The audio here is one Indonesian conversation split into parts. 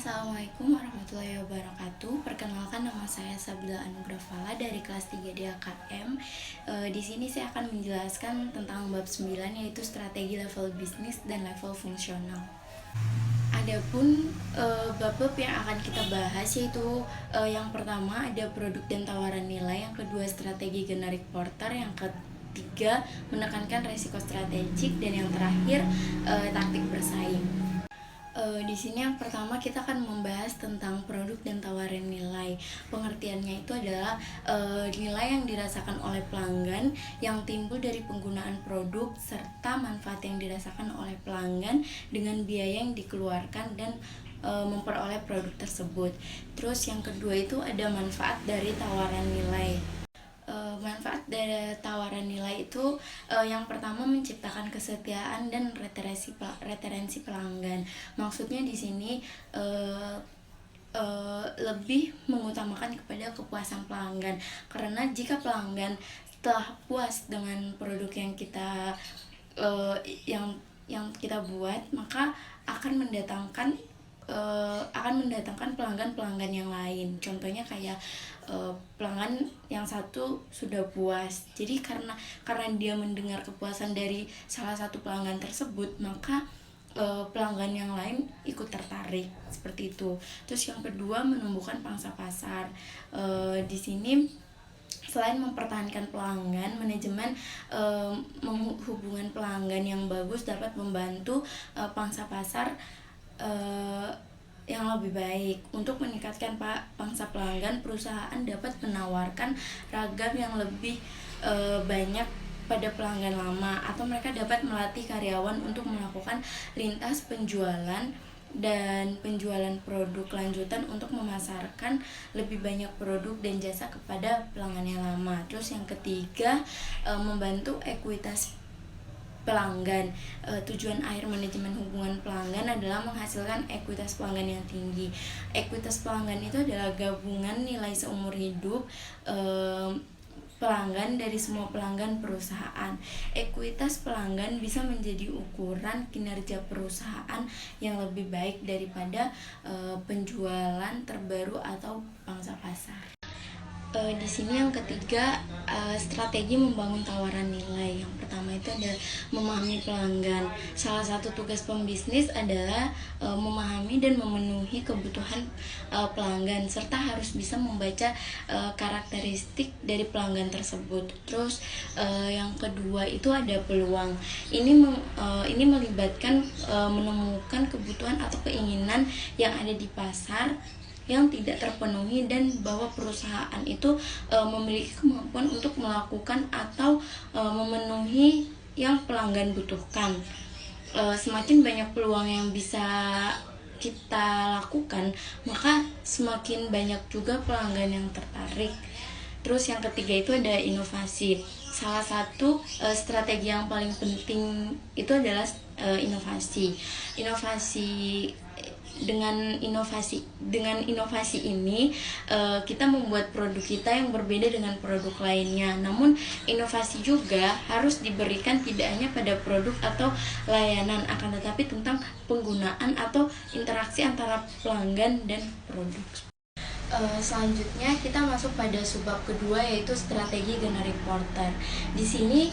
Assalamualaikum warahmatullahi wabarakatuh. Perkenalkan, nama saya Sabila Anugrah Fala dari kelas 3 DAKM. Di sini saya akan menjelaskan tentang bab 9, yaitu strategi level bisnis dan level fungsional. Adapun bab-bab yang akan kita bahas yaitu yang pertama ada produk dan tawaran nilai, yang kedua strategi generik porter, yang ketiga menekankan resiko strategik, dan yang terakhir taktik bersaing. Di sini yang pertama kita akan membahas tentang produk dan tawaran nilai. Pengertiannya itu adalah nilai yang dirasakan oleh pelanggan yang timbul dari penggunaan produk serta manfaat yang dirasakan oleh pelanggan dengan biaya yang dikeluarkan dan memperoleh produk tersebut. Terus yang kedua itu ada manfaat dari tawaran nilai. Manfaat dari tawaran nilai itu yang pertama menciptakan kesetiaan dan retensi pelanggan. Maksudnya di sini lebih mengutamakan kepada kepuasan pelanggan, karena jika pelanggan setelah puas dengan produk yang kita yang kita buat, maka akan mendatangkan pelanggan-pelanggan yang lain. Contohnya kayak pelanggan yang satu sudah puas, jadi karena dia mendengar kepuasan dari salah satu pelanggan tersebut, maka pelanggan yang lain ikut tertarik, seperti itu. Terus yang kedua, menumbuhkan pangsa pasar. Di sini selain mempertahankan pelanggan, manajemen hubungan pelanggan yang bagus dapat membantu pangsa pasar yang lebih baik. Untuk meningkatkan pangsa pelanggan, perusahaan dapat menawarkan ragam yang lebih banyak pada pelanggan lama, atau mereka dapat melatih karyawan untuk melakukan lintas penjualan dan penjualan produk lanjutan untuk memasarkan lebih banyak produk dan jasa kepada pelanggan yang lama. Terus yang ketiga, membantu ekuitas pelanggan. Tujuan akhir manajemen hubungan pelanggan adalah menghasilkan ekuitas pelanggan yang tinggi. Ekuitas pelanggan itu adalah gabungan nilai seumur hidup pelanggan dari semua pelanggan perusahaan. Ekuitas pelanggan bisa menjadi ukuran kinerja perusahaan yang lebih baik daripada penjualan terbaru atau pangsa pasar. Di sini yang ketiga, strategi membangun tawaran nilai. Yang pertama itu adalah memahami pelanggan. Salah satu tugas pembisnis adalah memahami dan memenuhi kebutuhan pelanggan, serta harus bisa membaca karakteristik dari pelanggan tersebut. Terus yang kedua itu ada peluang. Ini melibatkan menemukan kebutuhan atau keinginan yang ada di pasar yang tidak terpenuhi, dan bahwa perusahaan itu memiliki kemampuan untuk melakukan atau memenuhi yang pelanggan butuhkan. Semakin banyak peluang yang bisa kita lakukan, maka semakin banyak juga pelanggan yang tertarik. Terus yang ketiga itu ada inovasi. Salah satu strategi yang paling penting itu adalah inovasi. Dengan inovasi ini kita membuat produk kita yang berbeda dengan produk lainnya. Namun inovasi juga harus diberikan tidak hanya pada produk atau layanan, akan tetapi tentang penggunaan atau interaksi antara pelanggan dan produk. Selanjutnya kita masuk pada subbab kedua, yaitu strategi generik porter. Di sini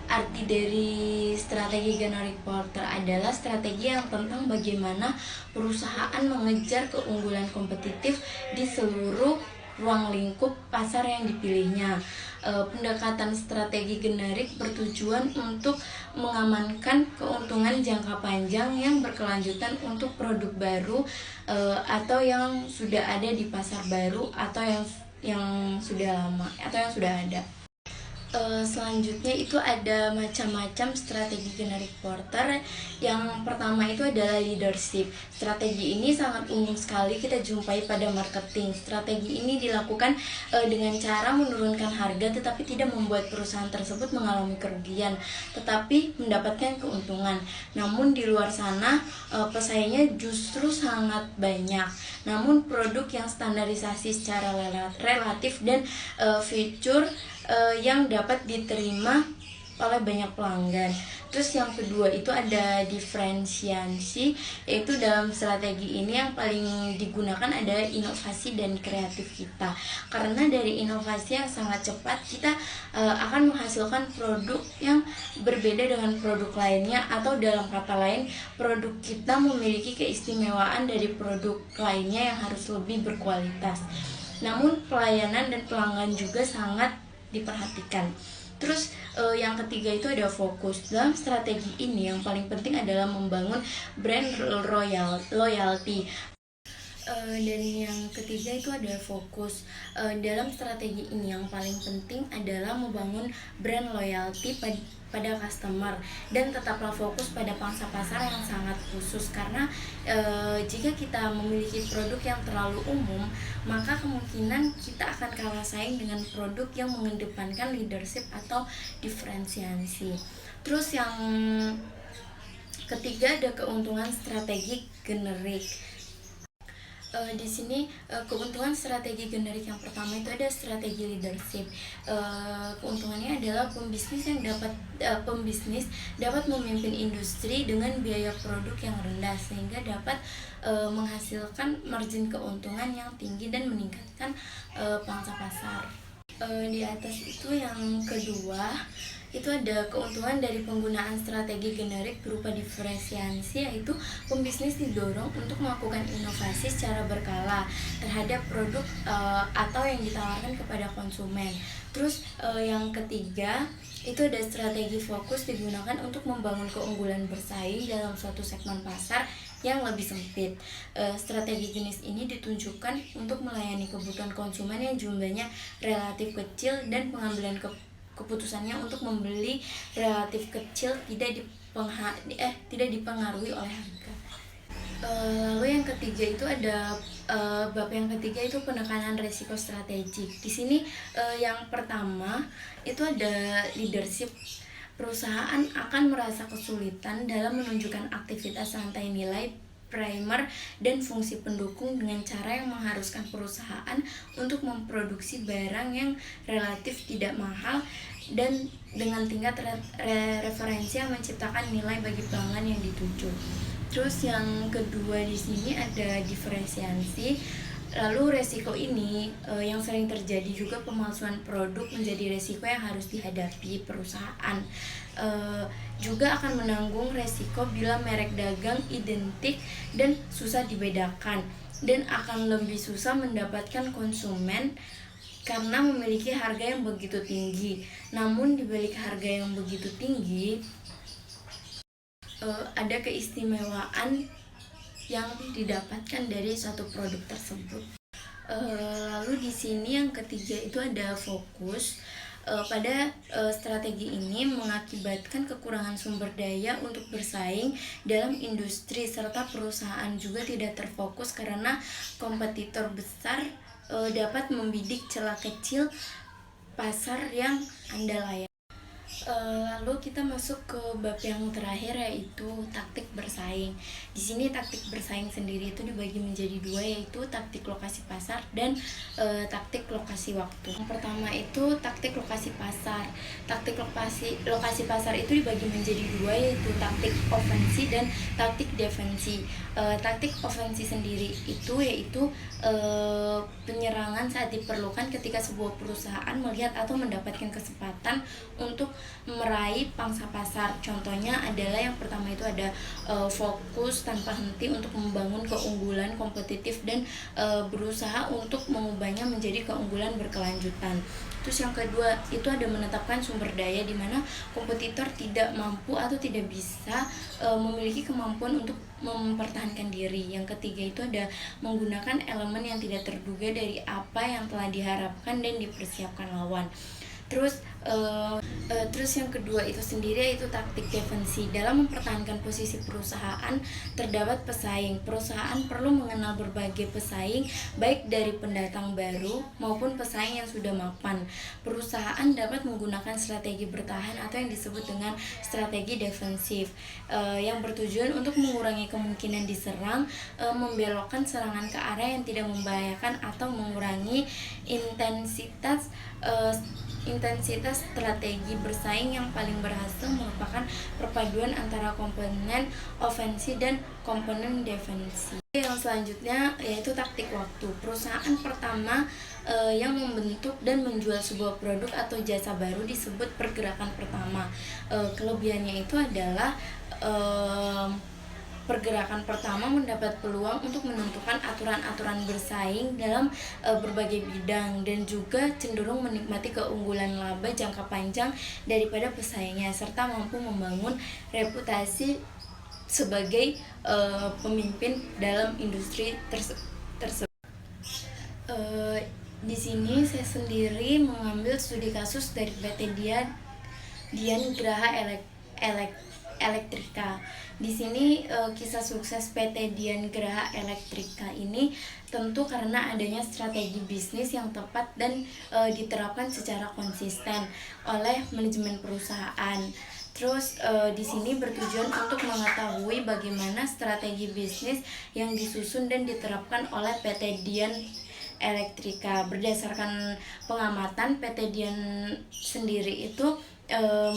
arti dari strategi generik porter adalah strategi yang tentang bagaimana perusahaan mengejar keunggulan kompetitif di seluruh ruang lingkup pasar yang dipilihnya. Pendekatan strategi generik bertujuan untuk mengamankan keuntungan jangka panjang yang berkelanjutan untuk produk baru atau yang sudah ada di pasar baru, atau yang sudah lama atau yang sudah ada. Selanjutnya itu ada macam-macam strategi generik porter. Yang pertama itu adalah leadership. Strategi ini sangat umum sekali kita jumpai pada marketing. Strategi ini dilakukan dengan cara menurunkan harga tetapi tidak membuat perusahaan tersebut mengalami kerugian, tetapi mendapatkan keuntungan. Namun di luar sana pesaingnya justru sangat banyak. Namun produk yang standarisasi secara relatif dan fitur yang dapat diterima oleh banyak pelanggan. Terus yang kedua itu ada diferensiasi, yaitu dalam strategi ini yang paling digunakan ada inovasi dan kreatif kita. Karena dari inovasi yang sangat cepat kita akan menghasilkan produk yang berbeda dengan produk lainnya, atau dalam kata lain produk kita memiliki keistimewaan dari produk lainnya yang harus lebih berkualitas. Namun pelayanan dan pelanggan juga sangat diperhatikan. Terus yang ketiga itu ada fokus. Dalam strategi ini yang paling penting adalah membangun brand loyalty. Dan yang ketiga itu ada fokus. Dalam strategi ini yang paling penting adalah membangun brand loyalty pada customer, dan tetaplah fokus pada pangsa pasar yang sangat khusus, karena jika kita memiliki produk yang terlalu umum, maka kemungkinan kita akan kalah saing dengan produk yang mengedepankan leadership atau diferensiasi. Terus yang ketiga ada keuntungan strategi generik. Di sini keuntungan strategi generik yang pertama itu ada strategi leadership. Keuntungannya adalah pembisnis dapat memimpin industri dengan biaya produk yang rendah, sehingga dapat menghasilkan margin keuntungan yang tinggi dan meningkatkan pangsa pasar. Di atas itu yang kedua itu ada keuntungan dari penggunaan strategi generik berupa diferensiasi, yaitu pembisnis didorong untuk melakukan inovasi secara berkala terhadap produk atau yang ditawarkan kepada konsumen. Terus yang ketiga itu ada strategi fokus, digunakan untuk membangun keunggulan bersaing dalam suatu segmen pasar yang lebih sempit. Strategi jenis ini ditunjukkan untuk melayani kebutuhan konsumen yang jumlahnya relatif kecil dan pengambilan keputusannya untuk membeli relatif kecil, tidak dipengaruhi oleh harga. Lalu yang ketiga itu ada bab yang ketiga itu penekanan risiko strategik. Di sini yang pertama itu ada leadership. Perusahaan akan merasa kesulitan dalam menunjukkan aktivitas rantai nilai, primer, dan fungsi pendukung dengan cara yang mengharuskan perusahaan untuk memproduksi barang yang relatif tidak mahal dan dengan tingkat referensi yang menciptakan nilai bagi pelanggan yang dituju. Terus yang kedua di sini ada diferensiasi. Lalu resiko ini yang sering terjadi juga, pemalsuan produk menjadi resiko yang harus dihadapi perusahaan. Juga akan menanggung resiko bila merek dagang identik dan susah dibedakan, dan akan lebih susah mendapatkan konsumen karena memiliki harga yang begitu tinggi. Namun di balik harga yang begitu tinggi ada keistimewaan yang didapatkan dari suatu produk tersebut. Lalu di sini yang ketiga itu ada fokus. Pada strategi ini mengakibatkan kekurangan sumber daya untuk bersaing dalam industri, serta perusahaan juga tidak terfokus karena kompetitor besar dapat membidik celah kecil pasar yang Anda layani. Lalu kita masuk ke bab yang terakhir, yaitu taktik bersaing. Di sini taktik bersaing sendiri itu dibagi menjadi dua, yaitu taktik lokasi pasar dan taktik lokasi waktu. Yang pertama itu taktik lokasi pasar. Taktik lokasi pasar itu dibagi menjadi dua, yaitu taktik ofensi dan taktik defensi. Taktik ofensi sendiri itu yaitu penyerangan saat diperlukan ketika sebuah perusahaan melihat atau mendapatkan kesempatan untuk meraih pangsa pasar. Contohnya adalah yang pertama itu ada fokus tanpa henti untuk membangun keunggulan kompetitif dan berusaha untuk mengubahnya menjadi keunggulan berkelanjutan. Terus yang kedua itu ada menetapkan sumber daya, di mana kompetitor tidak mampu atau tidak bisa memiliki kemampuan untuk mempertahankan diri. Yang ketiga itu ada menggunakan elemen yang tidak terduga dari apa yang telah diharapkan dan dipersiapkan lawan. Terus yang kedua itu sendiri yaitu taktik defensi. Dalam mempertahankan posisi perusahaan, terdapat pesaing. Perusahaan perlu mengenal berbagai pesaing, baik dari pendatang baru maupun pesaing yang sudah mapan. Perusahaan dapat menggunakan strategi bertahan atau yang disebut dengan strategi defensif, yang bertujuan untuk mengurangi kemungkinan diserang, membelokkan serangan ke arah yang tidak membahayakan, atau mengurangi intensitas intensitas strategi bersaing yang paling berhasil merupakan perpaduan antara komponen ofensi dan komponen defensi. Yang selanjutnya yaitu taktik waktu. Perusahaan pertama yang membentuk dan menjual sebuah produk atau jasa baru disebut pergerakan pertama. Kelebihannya itu adalah pergerakan pertama mendapat peluang untuk menentukan aturan-aturan bersaing dalam berbagai bidang dan juga cenderung menikmati keunggulan laba jangka panjang daripada pesaingnya, serta mampu membangun reputasi sebagai pemimpin dalam industri tersebut. Di sini saya sendiri mengambil studi kasus dari PT Dian Graha Elektrika. Di sini kisah sukses PT Dian Graha Elektrika ini tentu karena adanya strategi bisnis yang tepat dan diterapkan secara konsisten oleh manajemen perusahaan. Terus di sini bertujuan untuk mengetahui bagaimana strategi bisnis yang disusun dan diterapkan oleh PT Dian Elektrika. Berdasarkan pengamatan, PT Dian sendiri itu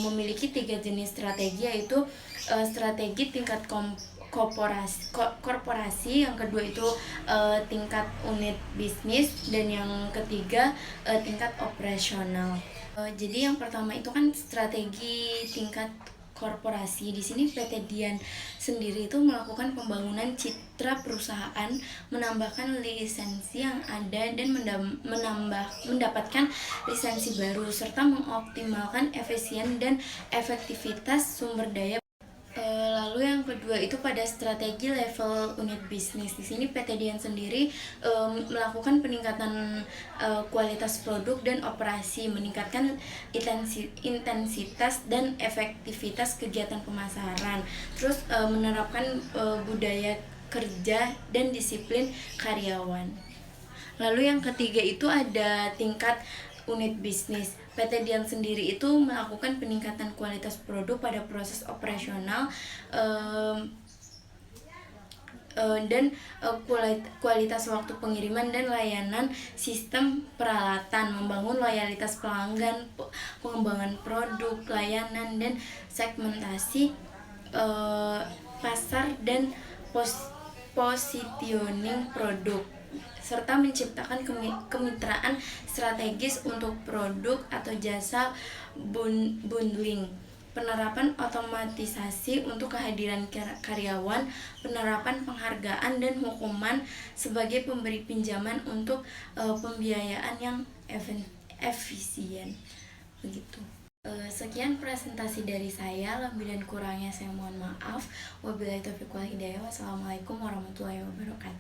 memiliki 3 jenis strategi, yaitu strategi tingkat korporasi, yang kedua itu tingkat unit bisnis, dan yang ketiga tingkat operasional. Jadi yang pertama itu kan strategi tingkat korporasi. Di sini PT Dian sendiri itu melakukan pembangunan citra perusahaan, menambahkan lisensi yang ada dan mendapatkan lisensi baru, serta mengoptimalkan efisien dan efektivitas sumber daya. Lalu yang kedua itu pada strategi level unit bisnis. Di sini PT Dian sendiri melakukan peningkatan kualitas produk dan operasi, meningkatkan intensitas dan efektivitas kegiatan pemasaran. Terus menerapkan budaya kerja dan disiplin karyawan. Lalu yang ketiga itu ada tingkat unit bisnis. PT Dian sendiri itu melakukan peningkatan kualitas produk pada proses operasional dan kualitas waktu pengiriman dan layanan sistem peralatan, membangun loyalitas pelanggan, pengembangan produk, layanan, dan segmentasi pasar dan positioning produk, serta menciptakan kemitraan strategis untuk produk atau jasa bundling. Penerapan otomatisasi untuk kehadiran karyawan, penerapan penghargaan dan hukuman sebagai pemberi pinjaman untuk pembiayaan yang efisien. Begitu. Sekian presentasi dari saya, lebih dan kurangnya saya mohon maaf. Wabillahi taufiq wal hidayah. Wassalamualaikum warahmatullahi wabarakatuh.